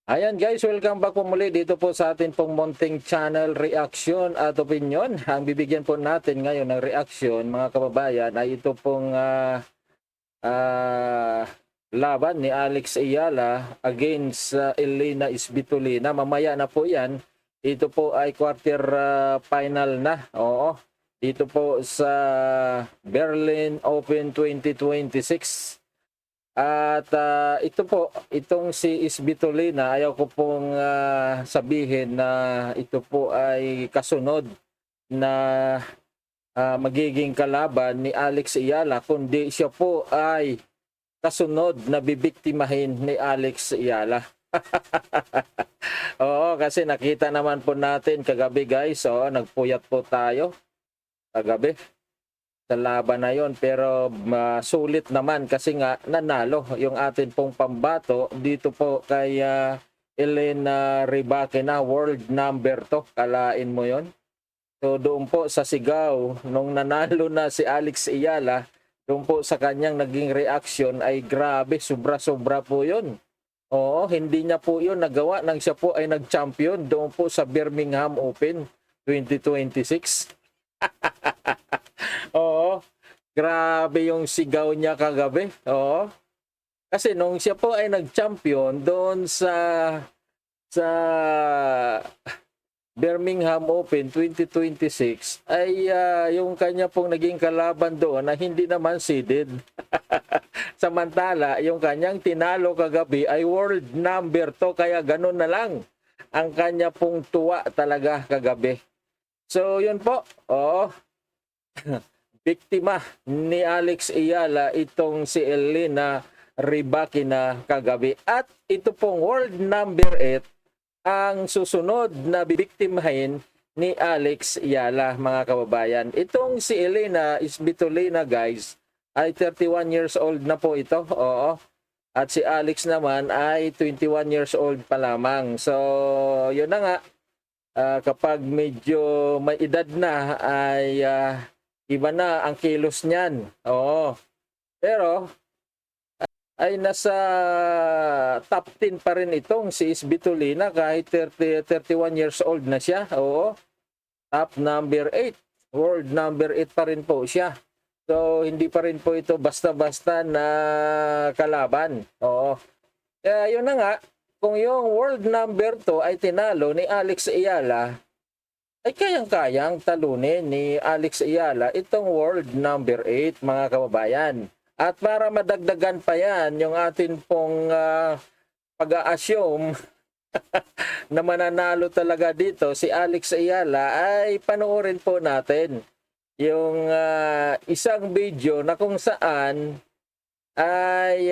Ayan guys, welcome back po muli dito po sa atin pong Monteng Channel Reaction at Opinion. Ang bibigyan po natin ngayon ng reaction mga kababayan ay ito pong ah, laban ni Alex Ayala against Elena Isbitolina. Mamaya na po yan. Ito po ay quarter final na. Oo. Dito po sa Berlin Open 2026. At ito po, itong si Isbitolina, ayaw ko pong sabihin na ito po ay kasunod na magiging kalaban ni Alex Ayala, kundi siya po ay kasunod na bibiktimahin ni Alex Ayala. Oo, kasi nakita naman po natin kagabi guys, nagpuyat po tayo kagabi sa laban na yon, pero sulit naman kasi nga nanalo yung atin pong pambato dito po kay Elena Rybakina, world number 2, kalain mo yon. So doon po sa sigaw nung nanalo na si Alex Ayala, doon po sa kanyang naging reaction ay grabe, sobra-sobra po yon. Oo, hindi niya po yun nagawa nang siya po ay nag-champion doon po sa Birmingham Open 2026. Oo, grabe yung sigaw niya kagabi. Oo. Kasi nung siya po ay nag-champion doon sa Birmingham Open 2026 ay yung kanya pong naging kalaban doon na hindi naman seeded. Samantala, yung kanyang tinalo kagabi ay world number 2, kaya ganun na lang ang kanya pong tuwa talaga kagabi. So yun po. Oo. Biktima ni Alex Ayala itong si Elena Rybakina kagabi. At ito pong world number 8 ang susunod na bibiktimahin ni Alex Ayala, mga kababayan. Itong si Elena Isbitolina guys ay 31 years old na po ito. Oo. At si Alex naman ay 21 years old pa lamang. So yun na nga, kapag medyo may edad na ay iba na ang kilos niyan. Oo. Pero ay nasa top 10 pa rin itong si Isbitolina kahit 31 years old na siya. Oo. Top number 8. World number 8 pa rin po siya. So hindi pa rin po ito basta-basta na kalaban. Oo. Kaya yun na nga, kung yung world number 2 ay tinalo ni Alex Ayala, ay kayang-kayang talunin ni Alex Ayala itong world number 8, mga kababayan. At para madagdagan pa yan, yung atin pong pag-a-assume na mananalo talaga dito si Alex Ayala, ay panoorin po natin yung isang video na kung saan ay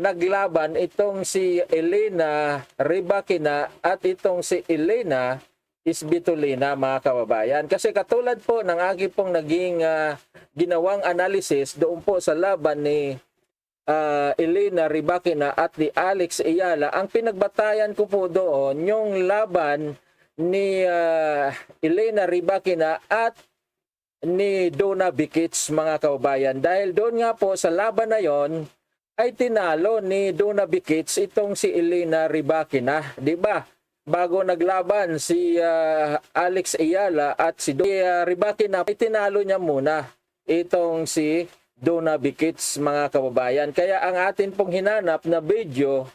naglaban itong si Elena Rybakina at itong si Elena Isbitolina, mga kababayan. Kasi katulad po ng aking pong naging ginawang analysis doon po sa laban ni Elena Rybakina at ni Alex Ayala, ang pinagbatayan ko po doon yung laban ni Elena Rybakina at ni Donna Bikic, mga kababayan. Dahil doon nga po sa laban na yon ay tinalo ni Donna Bikic itong si Elena Rybakina, di ba? Bago naglaban si Alex Ayala at si Rybakina, ay tinalo niya muna itong si Donna Bikic, mga kababayan. Kaya ang atin pong hinanap na video,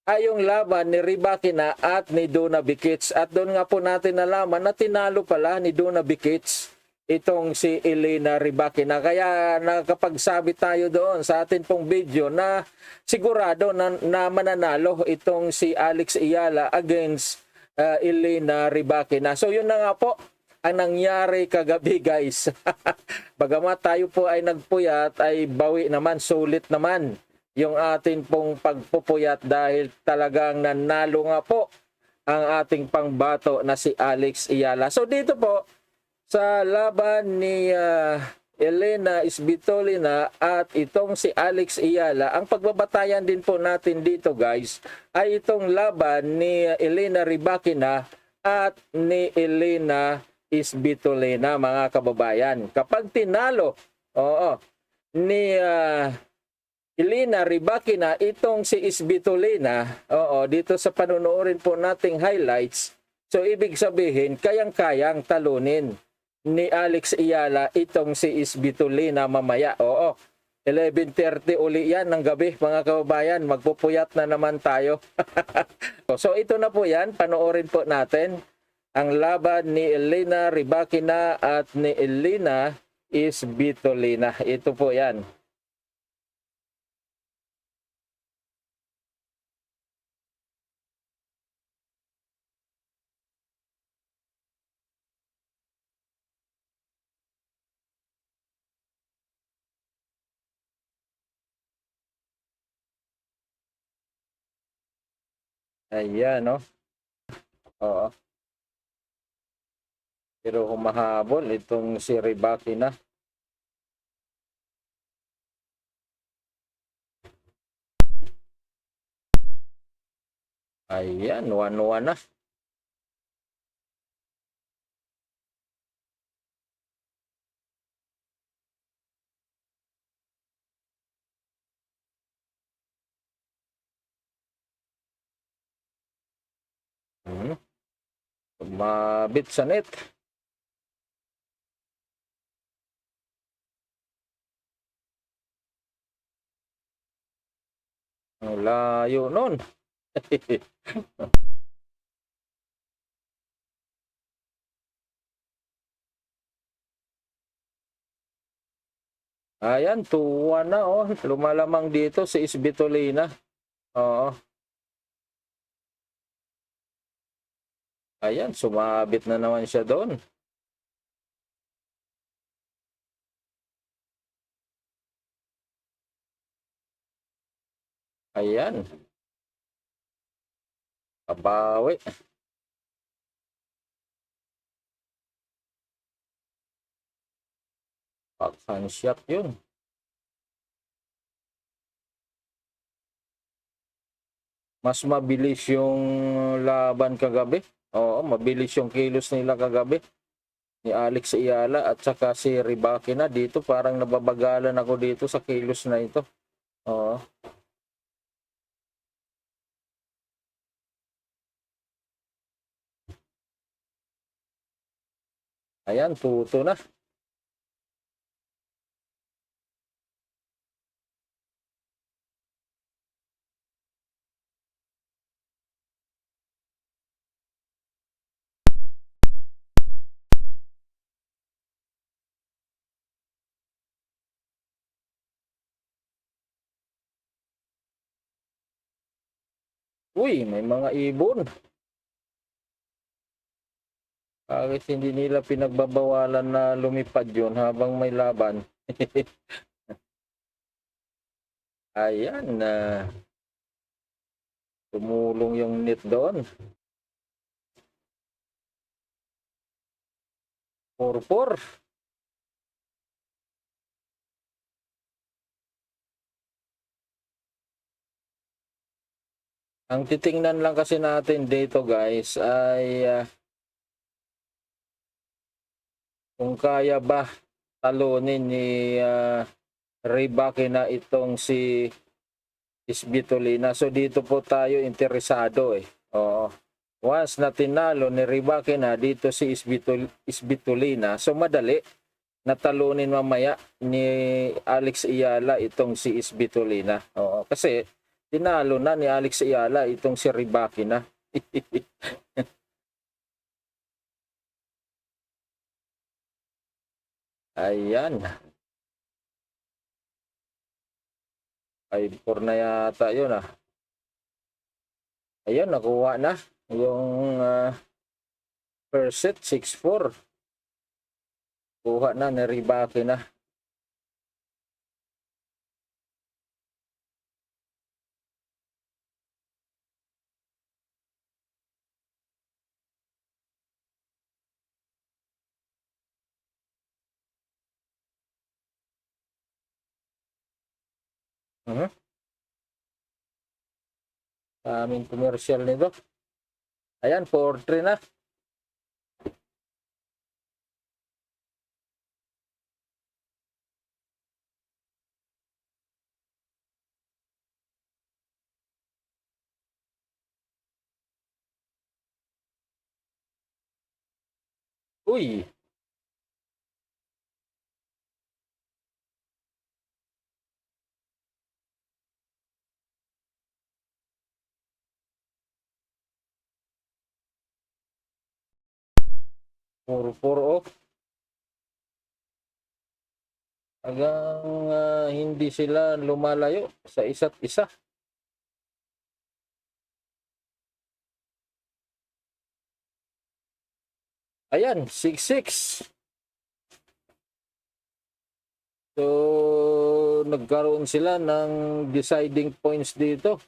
ay yung laban ni Rybakina at ni Donna Bikic. At doon nga po natin nalaman na tinalo pala ni Donna Bikic itong si Elena Rybakina. Kaya nakapagsabi tayo doon sa atin pong video na sigurado na mananalo itong si Alex Ayala against Elena Rybakina. So yun na nga po ang nangyari kagabi guys. Bagamat tayo po ay nagpuyat, ay bawi naman, sulit naman yung atin pong pagpupuyat dahil talagang nanalo nga po ang ating pangbato na si Alex Ayala. So dito po sa laban ni Elena Isbitolina at itong si Alex Ayala, ang pagbabatayan din po natin dito guys ay itong laban ni Elena Rybakina at ni Elena Isbitolina, mga kababayan. Kapag tinalo ni Elina Rybakina, itong si Svitolina, oo, dito sa panunuorin po nating highlights, so ibig sabihin, kayang-kayang talunin ni Alex Ayala itong si Svitolina mamaya. Oo, 11:30 uli yan ng gabi mga kababayan, magpupuyat na naman tayo. So ito na po yan, panoorin po natin ang laban ni Elina Rybakina at ni Elina Svitolina. Ito po yan. Ayan, no? Oo. Pero humahabol itong si Rybakina. Ayan, 1-1 na. Mabit sa net. Ang layo nun. Ayan, 2-1 na, oh. Lumalamang dito si Svitolina. Oo. Ayan, sumabit na naman siya doon. Ayan. Kabawi. Backhand shot yun. Mas mabilis yung laban kagabi. Oo, mabilis yung kilos nila kagabi. Ni Alex Ayala at saka si Rybakina dito. Parang nababagalan ako dito sa kilos na ito. Oo. Ayan, tuto na. Uy, may mga ibon. Bakit hindi nila pinagbabawalan na lumipad yun habang may laban? Ayan na. Tumulong yung net doon. 4-4. Ang titingnan lang kasi natin dito guys ay kung kaya ba talunin ni Rybakina itong si Svitolina. So dito po tayo interesado eh. Oo. Once na tinalo ni Rybakina dito si Svitolina, so madali natalunin mamaya ni Alex Ayala itong si Svitolina. Oo. Kasi tinalo na ni Alex Ayala itong si Rybakina. Ayan. 5-4 na yata yun ah. Ayan, nakuha na yung first set, 6-4. Kuha na ni Rybakina. Aming commercial nito. Ayan, 4-3 na. Uy, puro-puro oh. Hanggang hindi sila lumalayo sa isa't isa. Ayan, 6-6. So, nagkaroon sila ng deciding points dito.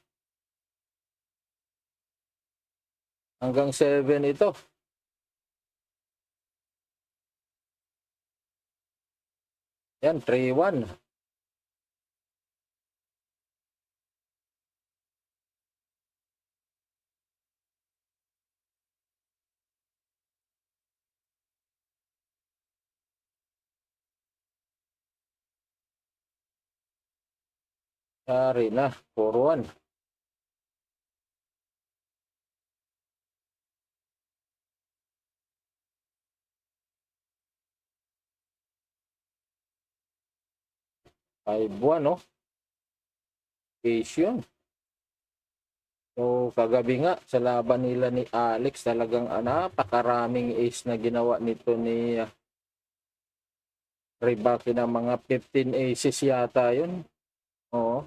Hanggang 7 ito. Yan, 3-1. Yari na, 4-1. Ay buwan, no? Case yun. So, kagabi nga, sa laban nila ni Alex, talagang napakaraming ace na ginawa nito ni Rybaki ng mga 15 aces yata yun. Oo.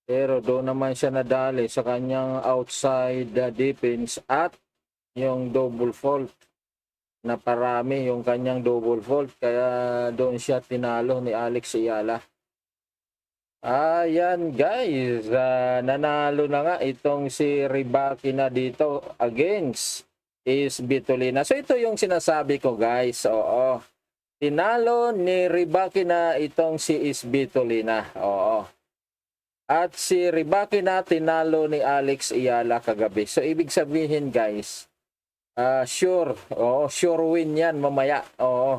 Pero doon naman siya nadali sa kanyang outside defense at yung double fault. Na parami yung kanyang double fault. Kaya doon siya tinalo ni Alex Ayala. Ayan guys, nanalo na nga itong si Rybaki na dito against is Bitolina. So ito yung sinasabi ko guys, oo. Tinalo ni Rybaki na itong si Isbitolina, oo. At si Rybaki na tinalo ni Alex Ayala kagabi. So ibig sabihin guys, sure, oo, sure win yan mamaya, oo.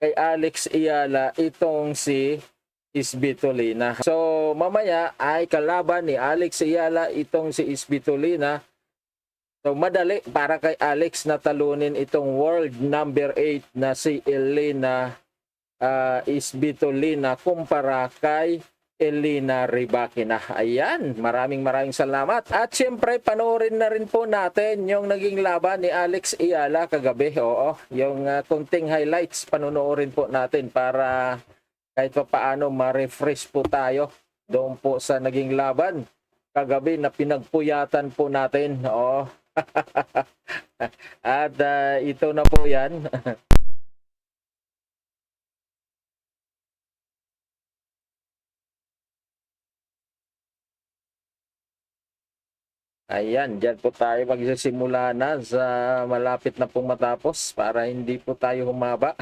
Kay Alex Ayala itong si Isbitolina. So mamaya ay kalaban ni Alex Ayala itong si Isbitolina. So madali para kay Alex na talunin itong world number 8 na si Elena Isbitolina kumpara kay Elena Rybakina. Ayan, maraming salamat. At siyempre, panoorin na rin po natin yung naging laban ni Alex Ayala kagabi. Oo, yung kunting highlights, panonoorin po natin para kahit pa paano ma-refresh po tayo doon po sa naging laban kagabi na pinagpuyatan po natin. Oo. At ito na po yan. Ayan, dyan po tayo magsisimula na sa malapit na pong matapos para hindi po tayo humaba.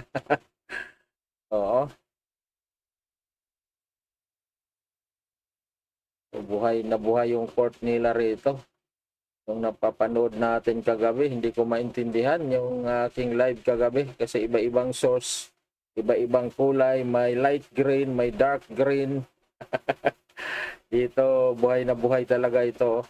Oo. So, buhay na buhay yung court nila rito. Yung napapanood natin kagabi, hindi ko maintindihan yung aking live kagabi kasi iba-ibang source, iba-ibang kulay, may light green, may dark green. Dito, buhay na buhay talaga ito.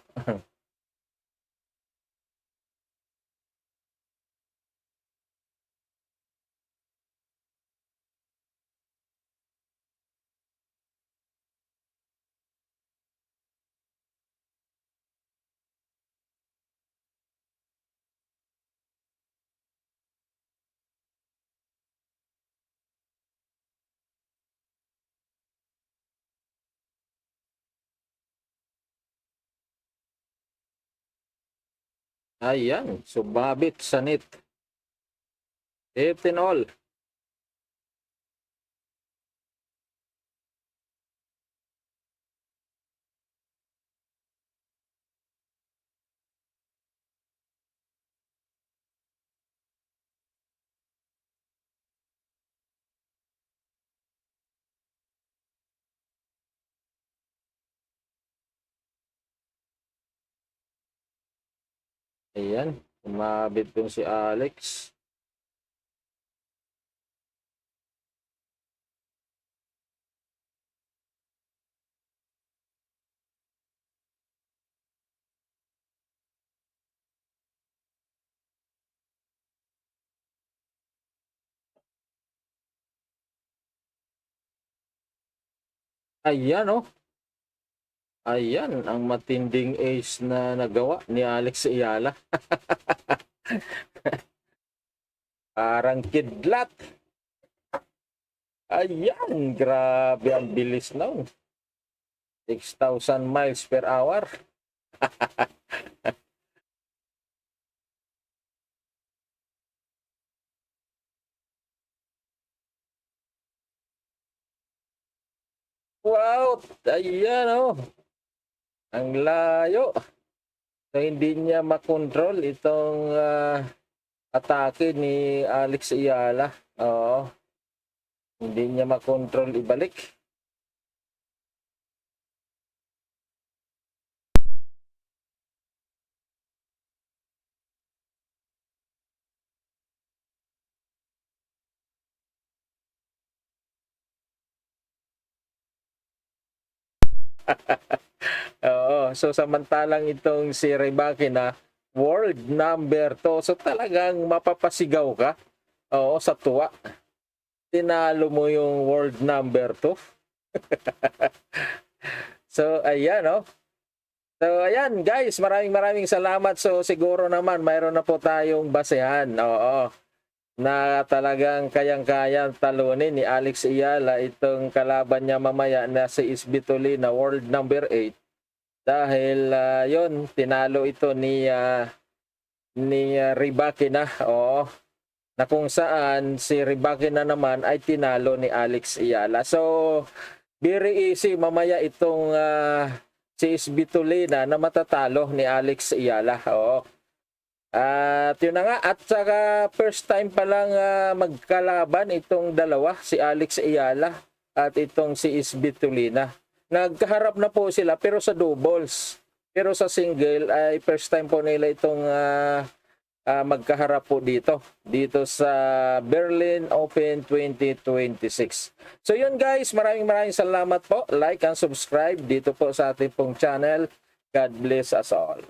Ayan, sumabit sa net. 15 all. Ayan, sumabit dun si Alex. Ayan, oh. Ayan, ang matinding ace na nagawa ni Alex Ayala. Parang kidlat. Ayan, grabe ang bilis nun. 6,000 miles per hour. Wow, ayan, oh. Ang layo. So, hindi niya makontrol itong atake ni Alex Ayala. Oo. Hindi niya makontrol ibalik. Oo. So, samantalang itong si Rybaki na world number 2. So, talagang mapapasigaw ka. Oo, sa tuwa. Tinalo mo yung world number 2. So, ayan, oh. So, ayan, guys, maraming salamat. So, siguro naman, mayroon na po tayong basehan. Oo. Na talagang kayang-kayang talunin ni Alex Ayala itong kalaban niya mamaya na si Isbitoli na world number 8. Dahil, yon tinalo ito ni Rybaki na. Oo. Na kung saan si Rybaki na naman ay tinalo ni Alex Ayala. So, very easy mamaya itong si Isbitolina na matatalo ni Alex Ayala. Oo. At yun na nga, at saka first time pa lang magkalaban itong dalawa, si Alex Ayala at itong si Isbitolina. Nagkaharap na po sila pero sa doubles. Pero sa single ay first time po nila itong magkaharap po dito sa Berlin Open 2026. So yun guys, maraming salamat po. Like and subscribe dito po sa ating pong channel. God bless us all.